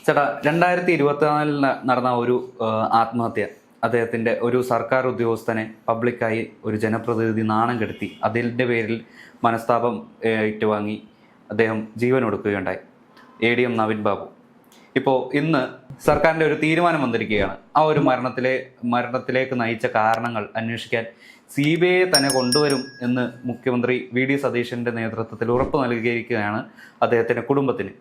ചേട്ടാ 2024 നടന്ന ഒരു ആത്മഹത്യ, അദ്ദേഹത്തിൻ്റെ ഒരു സർക്കാർ ഉദ്യോഗസ്ഥനെ പബ്ലിക്കായി ഒരു ജനപ്രതിനിധി നാണം കെടുത്തി, അതിൻ്റെ പേരിൽ മനസ്താപം ഏറ്റുവാങ്ങി അദ്ദേഹം ജീവൻ ഒടുക്കുകയുണ്ടായി. ADM നവീൻ ബാബു. ഇപ്പോൾ ഇന്ന് സർക്കാരിൻ്റെ ഒരു തീരുമാനം വന്നിരിക്കുകയാണ്. ആ ഒരു മരണത്തിലേക്ക് നയിച്ച കാരണങ്ങൾ അന്വേഷിക്കാൻ CBI തന്നെ കൊണ്ടുവരും എന്ന് മുഖ്യമന്ത്രി VD സതീശൻ്റെ നേതൃത്വത്തിൽ ഉറപ്പ് നൽകിയിരിക്കുകയാണ് അദ്ദേഹത്തിൻ്റെ കുടുംബത്തിന്.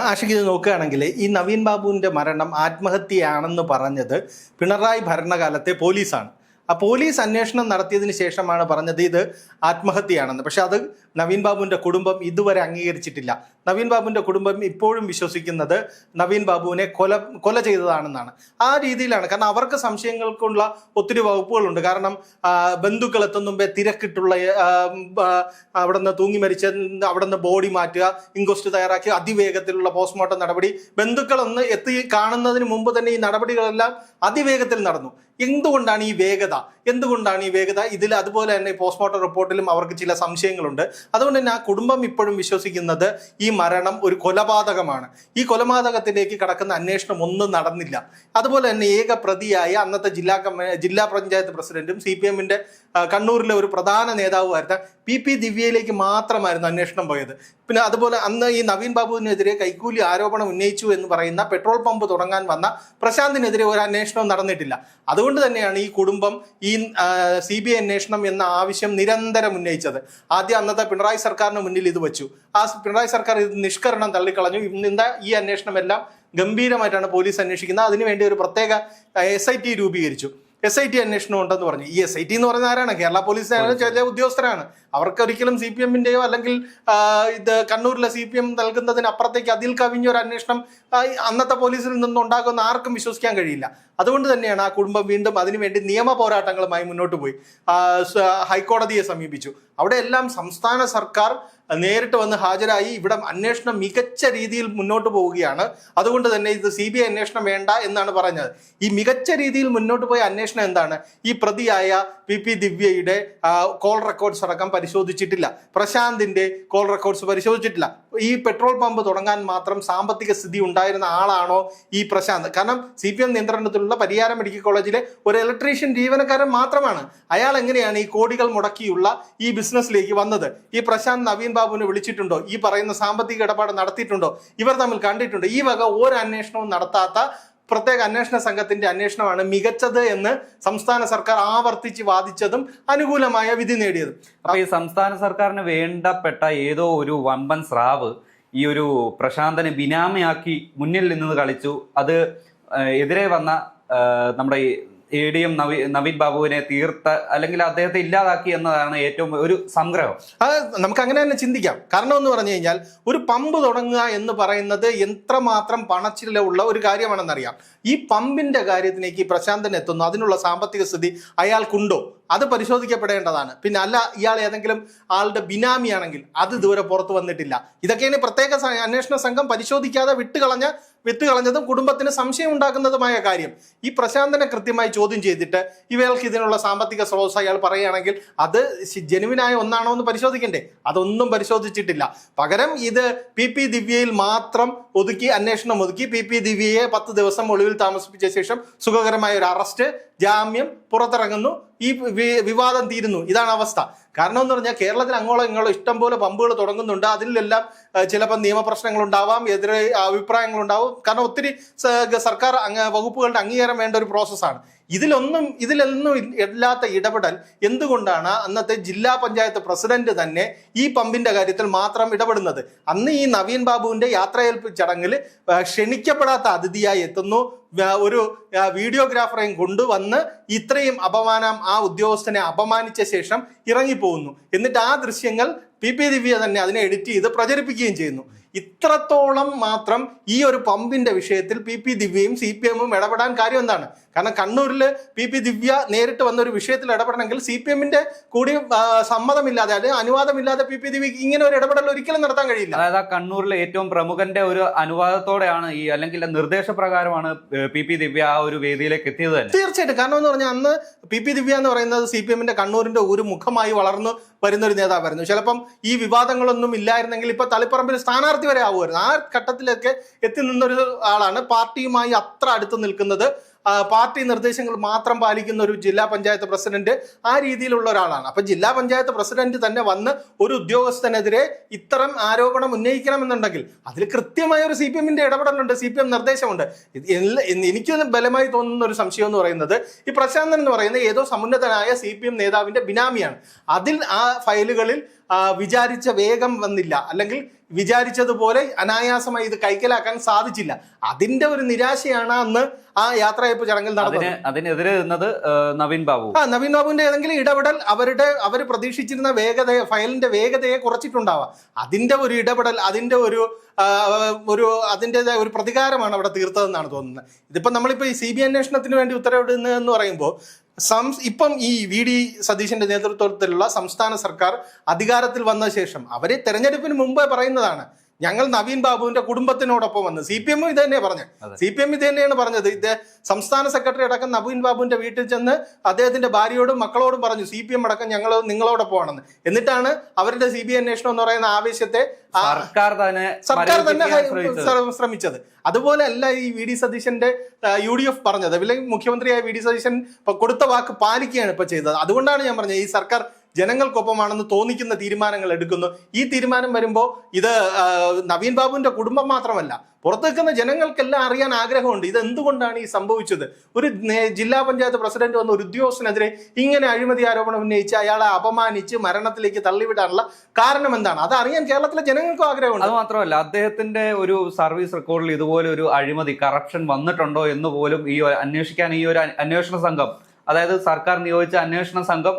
ആഷിക്ക് ഇത് നോക്കുകയാണെങ്കിൽ ഈ നവീൻ ബാബുവിൻ്റെ മരണം ആത്മഹത്യയാണെന്ന് പറഞ്ഞത് പിണറായി ഭരണകാലത്തെ പോലീസാണ്. ആ പോലീസ് അന്വേഷണം നടത്തിയതിന് ശേഷമാണ് പറഞ്ഞത് ഇത് ആത്മഹത്യയാണെന്ന്. പക്ഷെ അത് നവീൻ ബാബുവിൻ്റെ കുടുംബം ഇതുവരെ അംഗീകരിച്ചിട്ടില്ല. നവീൻ ബാബുവിൻ്റെ കുടുംബം ഇപ്പോഴും വിശ്വസിക്കുന്നത് നവീൻ ബാബുവിനെ കൊല ചെയ്തതാണെന്നാണ്. ആ രീതിയിലാണ്. കാരണം അവർക്ക് സംശയങ്ങൾക്കുള്ള ഒത്തിരി വകുപ്പുകളുണ്ട്. കാരണം ബന്ധുക്കൾ എത്തുന്ന മുമ്പേ തിരക്കിട്ടുള്ള അവിടെ നിന്ന് തൂങ്ങി മരിച്ച അവിടെ നിന്ന് ബോഡി മാറ്റുക, ഇൻക്വസ്റ്റ് തയ്യാറാക്കി അതിവേഗത്തിലുള്ള പോസ്റ്റ്മോർട്ടം നടപടി, ബന്ധുക്കളൊന്ന് എത്തി കാണുന്നതിന് മുമ്പ് തന്നെ ഈ നടപടികളെല്ലാം അതിവേഗത്തിൽ നടന്നു. എന്തുകൊണ്ടാണ് ഈ വേഗത? ഇതിൽ അതുപോലെ തന്നെ പോസ്റ്റ്മോർട്ടം റിപ്പോർട്ടിലും അവർക്ക് ചില സംശയങ്ങളുണ്ട്. അതുകൊണ്ട് തന്നെ ആ കുടുംബം ഇപ്പോഴും വിശ്വസിക്കുന്നത് ഈ മരണം ഒരു കൊലപാതകമാണ്. ഈ കൊലപാതകത്തിലേക്ക് കടക്കുന്ന അന്വേഷണം ഒന്നും നടന്നില്ല. അതുപോലെ തന്നെ ഏക പ്രതിയായ അന്നത്തെ ജില്ലാ പഞ്ചായത്ത് പ്രസിഡന്റും CPM-ന്റെ കണ്ണൂരിലെ ഒരു പ്രധാന നേതാവുമായിരുന്ന PP ദിവ്യയിലേക്ക് മാത്രമായിരുന്നു അന്വേഷണം പോയത്. പിന്നെ അതുപോലെ അന്ന് ഈ നവീൻ ബാബുവിനെതിരെ കൈക്കൂലി ആരോപണം ഉന്നയിച്ചു എന്ന് പറയുന്ന പെട്രോൾ പമ്പ് തുടങ്ങാൻ വന്ന പ്രശാന്തിനെതിരെ ഒരു അന്വേഷണവും നടന്നിട്ടില്ല. അതുകൊണ്ട് തന്നെയാണ് ഈ കുടുംബം ഈ CBI അന്വേഷണം എന്ന ആവശ്യം നിരന്തരം ഉന്നയിച്ചത്. ആദ്യം അന്നത്തെ പിണറായി സർക്കാരിന് മുന്നിൽ ഇത് വെച്ചു. ആ പിണറായി സർക്കാർ ഇത് നിഷ്കരണം തള്ളിക്കളഞ്ഞു. ഇന്ന് ഈ അന്വേഷണം എല്ലാം ഗംഭീരമായിട്ടാണ് പോലീസ് അന്വേഷിക്കുന്നത്. അതിനുവേണ്ടി ഒരു പ്രത്യേക SIT രൂപീകരിച്ചു. SIT അന്വേഷണം ഉണ്ടെന്ന് പറഞ്ഞു. ഈ SIT എന്ന് പറയുന്ന ആരാണ്? കേരള പോലീസിലെ ചില ഉദ്യോഗസ്ഥരാണ്. അവർക്ക് ഒരിക്കലും CPM-ന്റെയോ അല്ലെങ്കിൽ ഇത് കണ്ണൂരിലെ CPM നൽകുന്നതിന് അപ്പുറത്തേക്ക് അതിൽ കവിഞ്ഞൊരു അന്വേഷണം അന്നത്തെ പോലീസിൽ നിന്നുണ്ടാകുമെന്ന് ആർക്കും വിശ്വസിക്കാൻ കഴിയില്ല. അതുകൊണ്ട് തന്നെയാണ് ആ കുടുംബം വീണ്ടും അതിനുവേണ്ടി നിയമ പോരാട്ടങ്ങളുമായി മുന്നോട്ട് പോയി ഹൈക്കോടതിയെ സമീപിച്ചു. അവിടെ എല്ലാം സംസ്ഥാന സർക്കാർ നേരിട്ട് വന്ന് ഹാജരായി ഇവിടെ അന്വേഷണം മികച്ച രീതിയിൽ മുന്നോട്ട് പോവുകയാണ്. അതുകൊണ്ട് തന്നെ ഇത് CBI അന്വേഷണം വേണ്ട എന്നാണ് പറഞ്ഞത്. ഈ മികച്ച രീതിയിൽ മുന്നോട്ട് പോയ അന്വേഷണം എന്താണ്? ഈ പ്രതിയായ PP ദിവ്യയുടെ കോൾ റെക്കോർഡ്സ് അടക്കം പരിശോധിച്ചിട്ടില്ല. പ്രശാന്തിന്റെ കോൾ റെക്കോർഡ്സ് പരിശോധിച്ചിട്ടില്ല. ഈ പെട്രോൾ പമ്പ് തുടങ്ങാൻ മാത്രം സാമ്പത്തിക സ്ഥിതി ഉണ്ടായിരുന്ന ആളാണോ ഈ പ്രശാന്ത്? കാരണം CPM നിയന്ത്രണത്തിലുള്ള പരിയാരം മെഡിക്കൽ കോളേജിലെ ഒരു ഇലക്ട്രീഷ്യൻ ജീവനക്കാരൻ മാത്രമാണ്. അയാൾ എങ്ങനെയാണ് ഈ കോടികൾ മുടക്കിയുള്ള ഈ ബിസിനസ്സിലേക്ക് വന്നത്? ഈ പ്രശാന്ത് നവീൻ ബാബുവിനെ വിളിച്ചിട്ടുണ്ടോ? ഈ പറയുന്ന സാമ്പത്തിക ഇടപാട് നടത്തിയിട്ടുണ്ടോ? ഇവർ തമ്മിൽ കണ്ടിട്ടുണ്ടോ? ഈ വക ഒരു അന്വേഷണവും നടത്താത്ത പ്രത്യേക അന്വേഷണ സംഘത്തിന്റെ അന്വേഷണമാണ് മികച്ചത് എന്ന് സംസ്ഥാന സർക്കാർ ആവർത്തിച്ച് വാദിച്ചതും അനുകൂലമായ വിധി നേടിയതും. അപ്പൊ ഈ സംസ്ഥാന സർക്കാരിന് വേണ്ടപ്പെട്ട ഏതോ ഒരു വമ്പൻ സ്രാവ് ഈ ഒരു പ്രശാന്തനെ ബിനാമിയാക്കി മുന്നിൽ നിന്ന് കളിച്ചു. അത് എതിരെ വന്ന നമ്മുടെ ADM നവീൻ ബാബുവിനെ തീർത്ത അല്ലെങ്കിൽ അദ്ദേഹത്തെ ഇല്ലാതാക്കി എന്നതാണ് ഏറ്റവും ഒരു സംഗ്രഹം. അത് നമുക്ക് അങ്ങനെ തന്നെ ചിന്തിക്കാം. കാരണം എന്ന് പറഞ്ഞു കഴിഞ്ഞാൽ ഒരു പമ്പ് തുടങ്ങുക എന്ന് പറയുന്നത് എത്രമാത്രം പണച്ചിലുള്ള ഒരു കാര്യമാണെന്നറിയാം. ഈ പമ്പിന്റെ കാര്യത്തിലേക്ക് പ്രശാന്തൻ എത്തുന്നു. അതിനുള്ള സാമ്പത്തിക സ്ഥിതി അയാൾക്കുണ്ടോ? അത് പരിശോധിക്കപ്പെടേണ്ടതാണ്. പിന്നെ അല്ല ഇയാൾ ഏതെങ്കിലും ആളുടെ ബിനാമിയാണെങ്കിൽ അത് ഇതുവരെ പുറത്തു വന്നിട്ടില്ല. ഇതൊക്കെയാണ് പ്രത്യേക അന്വേഷണ സംഘം പരിശോധിക്കാതെ വിട്ടുകളഞ്ഞതും കുടുംബത്തിന് സംശയം ഉണ്ടാക്കുന്നതുമായ കാര്യം. ഈ പ്രശാന്തനെ കൃത്യമായി ചോദ്യം ചെയ്തിട്ട് ഇവർക്ക് ഇതിനുള്ള സാമ്പത്തിക സ്രോതസ് അയാൾ പറയുകയാണെങ്കിൽ അത് ജെനുവിനായ ഒന്നാണോ എന്ന് പരിശോധിക്കണ്ടേ? അതൊന്നും പരിശോധിച്ചിട്ടില്ല. പകരം ഇത് PP ദിവ്യയിൽ മാത്രം അന്വേഷണം ഒതുക്കി PP ദിവ്യയെ 10 ദിവസം ഒളിവിൽ താമസിപ്പിച്ച ശേഷം സുഖകരമായ ഒരു അറസ്റ്റ്, ജാമ്യം, പുറത്തിറങ്ങുന്നു. ഈ വിവാദം തീരുന്നു. ഇതാണ് അവസ്ഥ. കാരണം എന്ന് പറഞ്ഞാൽ കേരളത്തിൽ അങ്ങോളം ഇഷ്ടം പോലെ പമ്പുകൾ തുടങ്ങുന്നുണ്ട്. അതിലെല്ലാം ചിലപ്പോൾ നിയമപ്രശ്നങ്ങളുണ്ടാവാം, എതിരെ അഭിപ്രായങ്ങളുണ്ടാവും. കാരണം ഒത്തിരി സർക്കാർ വകുപ്പുകളുടെ അംഗീകാരം വേണ്ട ഒരു പ്രോസസ്സാണ്. ഇതിലൊന്നും ഇല്ലാത്ത ഇടപെടൽ എന്തുകൊണ്ടാണ് അന്നത്തെ ജില്ലാ പഞ്ചായത്ത് പ്രസിഡന്റ് തന്നെ ഈ പമ്പിന്റെ കാര്യത്തിൽ മാത്രം ഇടപെടുന്നത്? അന്ന് ഈ നവീൻ ബാബുവിന്റെ യാത്രയേൽപ്പ് ചടങ്ങിൽ ക്ഷണിക്കപ്പെടാത്ത അതിഥിയായി എത്തുന്നു. ഒരു വീഡിയോഗ്രാഫറെയും കൊണ്ടുവന്ന് ഇത്രയും ആ ഉദ്യോഗസ്ഥനെ അപമാനിച്ച ശേഷം ഇറങ്ങിപ്പോകുന്നു. എന്നിട്ട് ആ ദൃശ്യങ്ങൾ PP ദിവ്യ തന്നെ അതിനെ എഡിറ്റ് ചെയ്ത് പ്രചരിപ്പിക്കുകയും ചെയ്യുന്നു. ഇത്രത്തോളം മാത്രം ഈ ഒരു പമ്പിന്റെ വിഷയത്തിൽ PP ദിവ്യയും CPM-ഉം ഇടപെടാൻ കാര്യം എന്താണ്? കാരണം കണ്ണൂരിൽ PP ദിവ്യ നേരിട്ട് വന്ന ഒരു വിഷയത്തിൽ ഇടപെടണമെങ്കിൽ CPM-ന്റെ കൂടി സമ്മതമില്ലാതെ അല്ലെങ്കിൽ അനുവാദമില്ലാതെ PP ദിവ്യക്ക് ഇങ്ങനെ ഒരു ഇടപെടൽ ഒരിക്കലും നടത്താൻ കഴിയില്ല. അതായത് കണ്ണൂരിലെ ഏറ്റവും പ്രമുഖന്റെ ഒരു അനുവാദത്തോടെയാണ് ഈ അല്ലെങ്കിൽ നിർദ്ദേശപ്രകാരമാണ് PP ദിവ്യ ആ ഒരു വേദിയിലേക്ക് എത്തിയത് തന്നെ. തീർച്ചയായിട്ടും. കാരണം എന്ന് പറഞ്ഞാൽ അന്ന് PP ദിവ്യ എന്ന് പറയുന്നത് CPM-ന്റെ കണ്ണൂരിന്റെ ഒരു മുഖമായി വളർന്നു വരുന്നൊരു നേതാവായിരുന്നു. ചിലപ്പം ഈ വിവാദങ്ങളൊന്നും ഇല്ലായിരുന്നെങ്കിൽ ഇപ്പൊ തളിപ്പറമ്പിൽ സ്ഥാനാർത്ഥി വരെ ആവുമായിരുന്നു. ആ ഘട്ടത്തിലൊക്കെ എത്തി നിന്നൊരു ആളാണ്. പാർട്ടിയുമായി അത്ര അടുത്ത് നിൽക്കുന്നത്, പാർട്ടി നിർദ്ദേശങ്ങൾ മാത്രം പാലിക്കുന്ന ഒരു ജില്ലാ പഞ്ചായത്ത് പ്രസിഡന്റ്, ആ രീതിയിലുള്ള ഒരാളാണ്. അപ്പൊ ജില്ലാ പഞ്ചായത്ത് പ്രസിഡന്റ് തന്നെ വന്ന് ഒരു ഉദ്യോഗസ്ഥനെതിരെ ഇത്തരം ആരോപണം ഉന്നയിക്കണമെന്നുണ്ടെങ്കിൽ അതിൽ കൃത്യമായ ഒരു CPM-ന്റെ ഇടപെടലുണ്ട്, CPM നിർദ്ദേശമുണ്ട്. എനിക്ക് ബലമായി തോന്നുന്ന ഒരു സംശയം എന്ന് പറയുന്നത്, ഈ പ്രശാന്തൻ എന്ന് പറയുന്ന ഏതോ സമുന്നതനായ CPM നേതാവിന്റെ ബിനാമിയാണ്. അതിൽ ആ ഫയലുകളിൽ വിചാരിച്ച വേഗം വന്നില്ല, അല്ലെങ്കിൽ വിചാരിച്ചതുപോലെ അനായാസമായി ഇത് കൈക്കലാക്കാൻ സാധിച്ചില്ല. അതിന്റെ ഒരു നിരാശയാണ് അന്ന് ആ യാത്രയപ്പ് ചടങ്ങിൽ നടന്നത്. അതിനെതിരെ നിന്നത് നവീൻ ബാബു. നവീൻ ബാബുവിന്റെ ഏതെങ്കിലും ഇടപെടൽ അവർ പ്രതീക്ഷിച്ചിരുന്ന ഫയലിന്റെ വേഗതയെ കുറച്ചിട്ടുണ്ടാവാം. അതിന്റെ ഒരു ഇടപെടൽ, അതിന്റെ അതിൻ്റെതായ ഒരു പ്രതികാരമാണ് അവിടെ തീർത്തതെന്നാണ് തോന്നുന്നത്. ഇതിപ്പോ നമ്മളിപ്പോ ഈ CBI അന്വേഷണത്തിന് വേണ്ടി ഉത്തരവിടുന്നതെന്ന് പറയുമ്പോൾ ഇപ്പം ഈ VD സതീശന്റെ നേതൃത്വത്തിലുള്ള സംസ്ഥാന സർക്കാർ അധികാരത്തിൽ വന്ന ശേഷം അവരെ തെരഞ്ഞെടുപ്പിന് മുമ്പേ പറയുന്നതാണ്, ഞങ്ങൾ നവീൻ ബാബുവിന്റെ കുടുംബത്തിനോടൊപ്പം വന്ന്. CPM ഇത് തന്നെയാണ് പറഞ്ഞത്. CPM ഇത് തന്നെയാണ് പറഞ്ഞത്. സംസ്ഥാന സെക്രട്ടറി അടക്കം നവീൻ ബാബുവിന്റെ വീട്ടിൽ ചെന്ന് അദ്ദേഹത്തിന്റെ ഭാര്യയോടും മക്കളോടും പറഞ്ഞു, CPM അടക്കം ഞങ്ങൾ നിങ്ങളോടൊപ്പമാണെന്ന്. എന്നിട്ടാണ് അവരുടെ CBI അന്വേഷണം എന്ന് പറയുന്ന ആവേശത്തെ സർക്കാർ തന്നെ ശ്രമിച്ചത്. അതുപോലെ അല്ല ഈ VD സതീശന്റെ UDF പറഞ്ഞത്. അല്ലെങ്കിൽ മുഖ്യമന്ത്രിയായ VD സതീശൻ കൊടുത്ത വാക്ക് പാലിക്കുകയാണ് ഇപ്പൊ ചെയ്തത്. അതുകൊണ്ടാണ് ഞാൻ പറഞ്ഞത്, ഈ സർക്കാർ ജനങ്ങൾക്കൊപ്പമാണെന്ന് തോന്നിക്കുന്ന തീരുമാനങ്ങൾ എടുക്കുന്നു. ഈ തീരുമാനം വരുമ്പോൾ ഇത് നവീൻ ബാബുവിന്റെ കുടുംബം മാത്രമല്ല, പുറത്തു നിൽക്കുന്ന ജനങ്ങൾക്കെല്ലാം അറിയാൻ ആഗ്രഹമുണ്ട് ഇത് എന്തുകൊണ്ടാണ് ഈ സംഭവിച്ചത്. ഒരു ജില്ലാ പഞ്ചായത്ത് പ്രസിഡന്റ് വന്ന ഒരു ഉദ്യോഗസ്ഥനെതിരെ ഇങ്ങനെ അഴിമതി ആരോപണം ഉന്നയിച്ച് അയാളെ അപമാനിച്ച് മരണത്തിലേക്ക് തള്ളിവിടാനുള്ള കാരണം എന്താണ്? അത് അറിയാൻ കേരളത്തിലെ ജനങ്ങൾക്കും ആഗ്രഹമുണ്ട്. അത് മാത്രമല്ല, അദ്ദേഹത്തിന്റെ ഒരു സർവീസ് റെക്കോർഡിൽ ഇതുപോലെ ഒരു അഴിമതി, കറപ്ഷൻ വന്നിട്ടുണ്ടോ എന്ന് പോലും അന്വേഷിക്കാൻ ഈ ഒരു അന്വേഷണ സംഘം, അതായത് സർക്കാർ നിയോഗിച്ച അന്വേഷണ സംഘം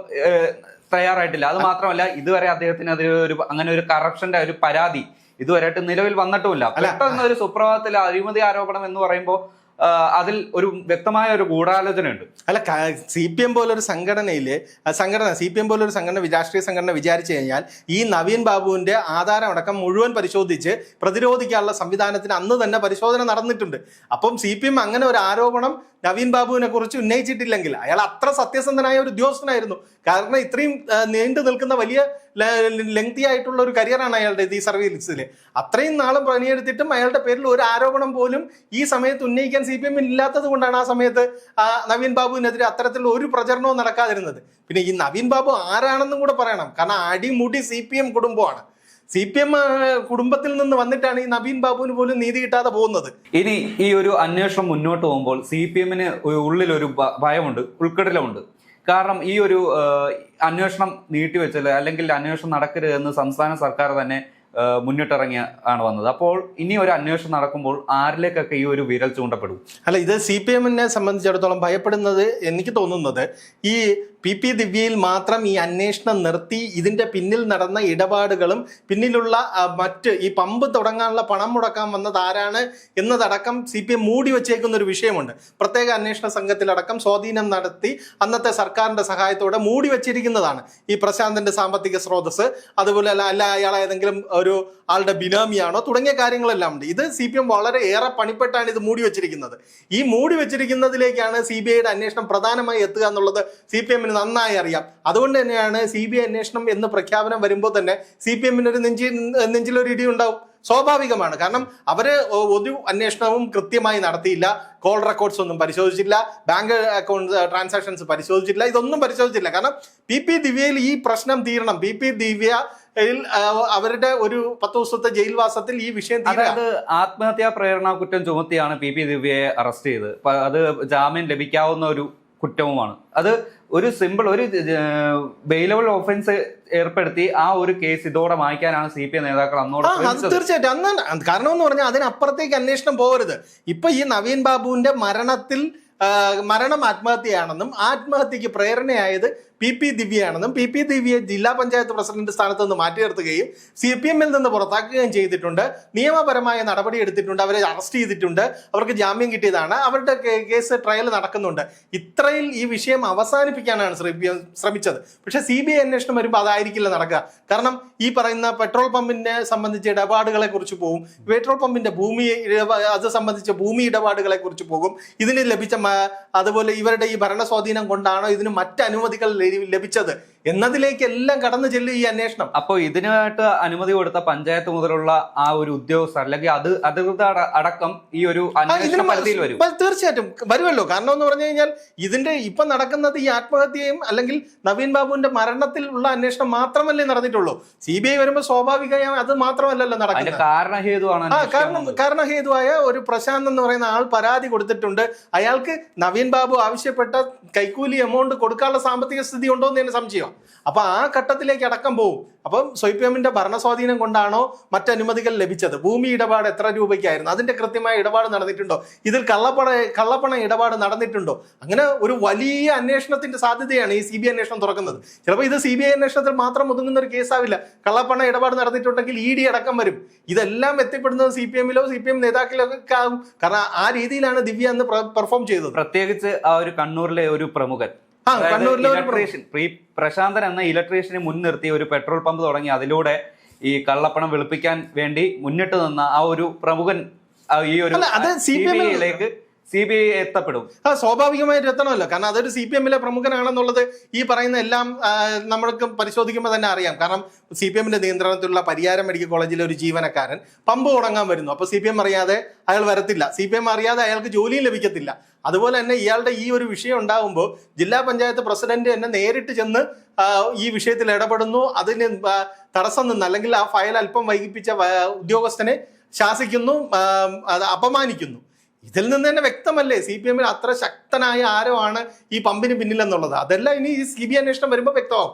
തയ്യാറായിട്ടില്ല. അത് മാത്രമല്ല, ഇതുവരെ അദ്ദേഹത്തിനെതിരെ അങ്ങനെ ഒരു കറപ്ഷന്റെ ഒരു പരാതി ഇതുവരെയായിട്ട് നിലവിൽ വന്നിട്ടുമില്ല. പെട്ടെന്ന് ഒരു സുപ്രഭാതത്തിൽ അഴിമതി ആരോപണം എന്ന് പറയുമ്പോൾ അതിൽ ഒരു വ്യക്തമായ ഒരു ഗൂഢാലോചനയുണ്ട്. അല്ല, CPM പോലൊരു CPM പോലൊരു രാഷ്ട്രീയ സംഘടന വിചാരിച്ചു കഴിഞ്ഞാൽ ഈ നവീൻ ബാബുവിന്റെ ആധാരം അടക്കം മുഴുവൻ പരിശോധിച്ച് പ്രതിരോധിക്കാനുള്ള സംവിധാനത്തിന് അന്ന് തന്നെ പരിശോധന നടന്നിട്ടുണ്ട്. അപ്പം CPM അങ്ങനെ ഒരു ആരോപണം നവീൻ ബാബുവിനെ കുറിച്ച് ഉന്നയിച്ചിട്ടില്ലെങ്കിൽ അയാൾ അത്ര സത്യസന്ധനായ ഒരു ഉദ്യോഗസ്ഥനായിരുന്നു. കാരണം ഇത്രയും നീണ്ടു നിൽക്കുന്ന വലിയ ലെങ്തി ആയിട്ടുള്ള ഒരു കരിയറാണ് അയാളുടെ ഈ സർവീസിൽ. അത്രയും നാളും പണിയെടുത്തിട്ടും അയാളുടെ പേരിൽ ഒരു ആരോപണം പോലും ഈ സമയത്ത് ഉന്നയിക്കാൻ CPM ഇല്ലാത്തത് കൊണ്ടാണ് ആ സമയത്ത് നവീൻ ബാബുവിനെതിരെ അത്തരത്തിലുള്ള ഒരു പ്രചരണവും നടക്കാതിരുന്നത്. പിന്നെ ഈ നവീൻ ബാബു ആരാണെന്നും കൂടെ പറയണം. കാരണം അടിമുടി CPM കുടുംബമാണ്. CPM കുടുംബത്തിൽ നിന്ന് വന്നിട്ടാണ് ഈ നവീൻ ബാബുവിന് പോലും നീതി കിട്ടാതെ പോകുന്നത്. ഇനി ഈ ഒരു അന്വേഷണം മുന്നോട്ട് പോകുമ്പോൾ CPM-ന് ഉള്ളിലൊരു ഭയമുണ്ട്, ഉൾക്കടലുമുണ്ട്. കാരണം ഈ ഒരു അന്വേഷണം നീട്ടിവെച്ചത്, അല്ലെങ്കിൽ അന്വേഷണം നടക്കരുത് എന്ന് സംസ്ഥാന സർക്കാർ തന്നെ മുന്നിട്ടിറങ്ങിയ ആണ് വന്നത്. അപ്പോൾ ഇനി ഒരു അന്വേഷണം നടക്കുമ്പോൾ ആരിലേക്കൊക്കെ ഈ ഒരു വിരൽ ചൂണ്ടപ്പെടും? അല്ല, ഇത് CPM-നെ സംബന്ധിച്ചിടത്തോളം ഭയപ്പെടുന്നത് എനിക്ക് തോന്നുന്നത് ഈ PP ദിവ്യയിൽ മാത്രം ഈ അന്വേഷണം നിർത്തി ഇതിന്റെ പിന്നിൽ നടന്ന ഇടപാടുകളും പിന്നിലുള്ള മറ്റ് ഈ പമ്പ് തുടങ്ങാനുള്ള പണം മുടക്കാൻ വന്നത് ആരാണ് എന്നതടക്കം CPM മൂടി വെച്ചേക്കുന്ന ഒരു വിഷയമുണ്ട്. പ്രത്യേക അന്വേഷണ സംഘത്തിലടക്കം സ്വാധീനം നടത്തി അന്നത്തെ സർക്കാരിന്റെ സഹായത്തോടെ മൂടി വെച്ചിരിക്കുന്നതാണ് ഈ പ്രശാന്തന്റെ സാമ്പത്തിക സ്രോതസ്. അതുപോലെ അല്ല അയാൾ ഏതെങ്കിലും ഒരു ആളുടെ ബിനാമിയാണോ തുടങ്ങിയ കാര്യങ്ങളെല്ലാം ഉണ്ട്. ഇത് CPM വളരെ ഏറെ പണിപ്പെട്ടാണ് ഇത് മൂടി വെച്ചിരിക്കുന്നത്. ഈ മൂടി വെച്ചിരിക്കുന്നതിലേക്കാണ് CBIയുടെ അന്വേഷണം പ്രധാനമായി എത്തുക എന്നുള്ളത് CPM നന്നായി അറിയാം. അതുകൊണ്ട് തന്നെയാണ് CBI അന്വേഷണം എന്ന് പ്രഖ്യാപനം വരുമ്പോൾ തന്നെ CPM-ന് ഒരു നെഞ്ചിലൊരു ഇടി ഉണ്ടാവും. സ്വാഭാവികമാണ്. കാരണം അവര് ഒരു അന്വേഷണവും കൃത്യമായി നടത്തിയില്ല. കോൾ റെക്കോർഡ്സ് ഒന്നും പരിശോധിച്ചില്ല, ബാങ്ക് അക്കൗണ്ട് ട്രാൻസാക്ഷൻസ് പരിശോധിച്ചില്ല, ഇതൊന്നും പരിശോധിച്ചില്ല. കാരണം PP ദിവ്യയിൽ ഈ പ്രശ്നം തീരണം. PP ദിവ്യ അവരുടെ ഒരു 10 ദിവസത്തെ ജയിൽവാസത്തിൽ ഈ വിഷയം അതായത് ആത്മഹത്യാ പ്രേരണ കുറ്റം ചുമത്തിയാണ് PP ദിവ്യയെ അറസ്റ്റ് ചെയ്തത്. അത് ജാമ്യം ലഭിക്കാവുന്ന ഒരു കുറ്റവുമാണ്. അത് ഒരു സിമ്പിൾ ഒരു ബെയിലബിൾ ഓഫൻസ് ഏർപ്പെടുത്തി ആ ഒരു കേസ് ഇതോടെ മായ്ക്കാനാണ് CPM നേതാക്കൾ അന്നോട്. തീർച്ചയായിട്ടും അന്ന് കാരണം എന്ന് പറഞ്ഞാൽ അതിനപ്പുറത്തേക്ക് അന്വേഷണം പോകരുത്. ഇപ്പൊ ഈ നവീൻ ബാബുവിന്റെ മരണം ആത്മഹത്യയാണെന്നും ആത്മഹത്യക്ക് പ്രേരണയായത് PP ദിവ്യയാണെന്നും PP ദിവ്യയെ ജില്ലാ പഞ്ചായത്ത് പ്രസിഡന്റ് സ്ഥാനത്ത് നിന്ന് മാറ്റി നിർത്തുകയും CPM-ൽ നിന്ന് പുറത്താക്കുകയും ചെയ്തിട്ടുണ്ട്. നിയമപരമായ നടപടി എടുത്തിട്ടുണ്ട്, അവരെ അറസ്റ്റ് ചെയ്തിട്ടുണ്ട്, അവർക്ക് ജാമ്യം കിട്ടിയതാണ്, അവരുടെ കേസ് ട്രയൽ നടക്കുന്നുണ്ട്. ഇത്രയിൽ ഈ വിഷയം അവസാനിപ്പിക്കാനാണ് ശ്രമിച്ചത്. പക്ഷെ CBI അന്വേഷണം വരുമ്പോൾ അതായിരിക്കില്ല നടക്കുക. കാരണം ഈ പറയുന്ന പെട്രോൾ പമ്പിനെ സംബന്ധിച്ച ഇടപാടുകളെ കുറിച്ച് പോകും, പെട്രോൾ പമ്പിന്റെ അത് സംബന്ധിച്ച ഭൂമി ഇടപാടുകളെ കുറിച്ച് പോകും, ഇതിന് ലഭിച്ച അതുപോലെ ഇവരുടെ ഈ ഭരണ സ്വാധീനം കൊണ്ടാണോ ഇതിന് മറ്റ് അനുമതികൾ ലഭിച്ചത് എന്നതിലേക്കെല്ലാം കടന്നു ചെല്ലും ഈ അന്വേഷണം. അപ്പോൾ ഇതിനായിട്ട് അനുമതി കൊടുത്ത പഞ്ചായത്ത് മുതലുള്ള ആ ഒരു ഉദ്യോഗസ്ഥർ അല്ലെങ്കിൽ അധികൃതർ അടക്കം ഈ ഒരു അന്വേഷണ പരിധിയിൽ വരും. തീർച്ചയായിട്ടും വരുമല്ലോ. കാരണം എന്ന് പറഞ്ഞു കഴിഞ്ഞാൽ ഇതിന്റെ ഇപ്പൊ നടക്കുന്നത് ഈ ആത്മഹത്യയും അല്ലെങ്കിൽ നവീൻ ബാബുവിന്റെ മരണത്തിൽ ഉള്ള അന്വേഷണം മാത്രമല്ലേ നടന്നിട്ടുള്ളൂ. CBI വരുമ്പോൾ സ്വാഭാവികമായി അത് മാത്രമല്ലല്ലോ നടക്കുന്നത്. കാരണഹേതുവായ ഒരു പ്രശാന്ത് എന്ന് പറയുന്ന ആൾ പരാതി കൊടുത്തിട്ടുണ്ട്. അയാൾക്ക് നവീൻ ബാബു ആവശ്യപ്പെട്ട കൈക്കൂലി എമൗണ്ട് കൊടുക്കാനുള്ള സാമ്പത്തിക സ്ഥിതി ഉണ്ടോ എന്ന് തന്നെ സംശയം. അപ്പൊ ആ ഘട്ടത്തിലേക്ക് അടക്കം പോകും. അപ്പം SOIPM-ന്റെ ഭരണസ്വാധീനം കൊണ്ടാണോ മറ്റനുമതികൾ ലഭിച്ചത്? ഭൂമി ഇടപാട് എത്ര രൂപയ്ക്കായിരുന്നു? അതിന്റെ കൃത്യമായ ഇടപാട് നടന്നിട്ടുണ്ടോ? ഇതിൽ കള്ളപ്പണ ഇടപാട് നടന്നിട്ടുണ്ടോ? അങ്ങനെ ഒരു വലിയ അന്വേഷണത്തിന്റെ സാധ്യതയാണ് ഈ CBI അന്വേഷണം തുറക്കുന്നത്. ചിലപ്പോൾ ഇത് CBI അന്വേഷണത്തിൽ മാത്രം ഒതുങ്ങുന്ന ഒരു കേസാവില്ല. കള്ളപ്പണ ഇടപാട് നടന്നിട്ടുണ്ടെങ്കിൽ ED അടക്കം വരും. ഇതെല്ലാം എത്തിപ്പെടുന്നത് CPM-ലോ CPM നേതാക്കളിലൊക്കെ ആകും. കാരണം ആ രീതിയിലാണ് ദിവ്യ അന്ന് പെർഫോം ചെയ്തത്. പ്രത്യേകിച്ച് ആ ഒരു കണ്ണൂരിലെ ഒരു പ്രമുഖൻ പ്രശാന്തൻ എന്ന ഇലക്ട്രീഷ്യനെ മുൻനിർത്തി ഒരു പെട്രോൾ പമ്പ് തുടങ്ങി അതിലൂടെ ഈ കള്ളപ്പണം വെളുപ്പിക്കാൻ വേണ്ടി മുന്നിട്ട് നിന്ന ആ ഒരു പ്രമുഖൻ ഈ ഒരു CBI എത്തപ്പെടും. സ്വാഭാവികമായിട്ട് എത്തണമല്ലോ. കാരണം അതൊരു CPM-ലെ പ്രമുഖനാണെന്നുള്ളത് ഈ പറയുന്ന എല്ലാം നമ്മൾക്ക് പരിശോധിക്കുമ്പോൾ തന്നെ അറിയാം. കാരണം CPM-ന്റെ നിയന്ത്രണത്തിലുള്ള പരിയാരം മെഡിക്കൽ കോളേജിലെ ഒരു ജീവനക്കാരൻ പമ്പ് തുടങ്ങാൻ വരുന്നു. അപ്പോൾ CPM അറിയാതെ അയാൾ വരത്തില്ല. CPM അറിയാതെ അയാൾക്ക് ജോലിയും ലഭിക്കത്തില്ല. അതുപോലെ തന്നെ ഇയാളുടെ ഈ ഒരു വിഷയം ഉണ്ടാകുമ്പോൾ ജില്ലാ പഞ്ചായത്ത് പ്രസിഡന്റ് തന്നെ നേരിട്ട് ചെന്ന് ഈ വിഷയത്തിൽ ഇടപെടുന്നു. അതിന് തടസ്സം നിന്ന് അല്ലെങ്കിൽ ആ ഫയൽ അല്പം വൈകിപ്പിച്ച ഉദ്യോഗസ്ഥനെ ശാസിക്കുന്നു, അത് അപമാനിക്കുന്നു. ഇതിൽ നിന്ന് തന്നെ വ്യക്തമല്ലേ CPM-ൽ അത്ര ശക്തനായ ആരോ ആണ് ഈ പമ്പിന് പിന്നിലെന്നുള്ളത്. അതെല്ലാം ഇനി ഈ CBI അന്വേഷണം വരുമ്പോൾ വ്യക്തമാവും.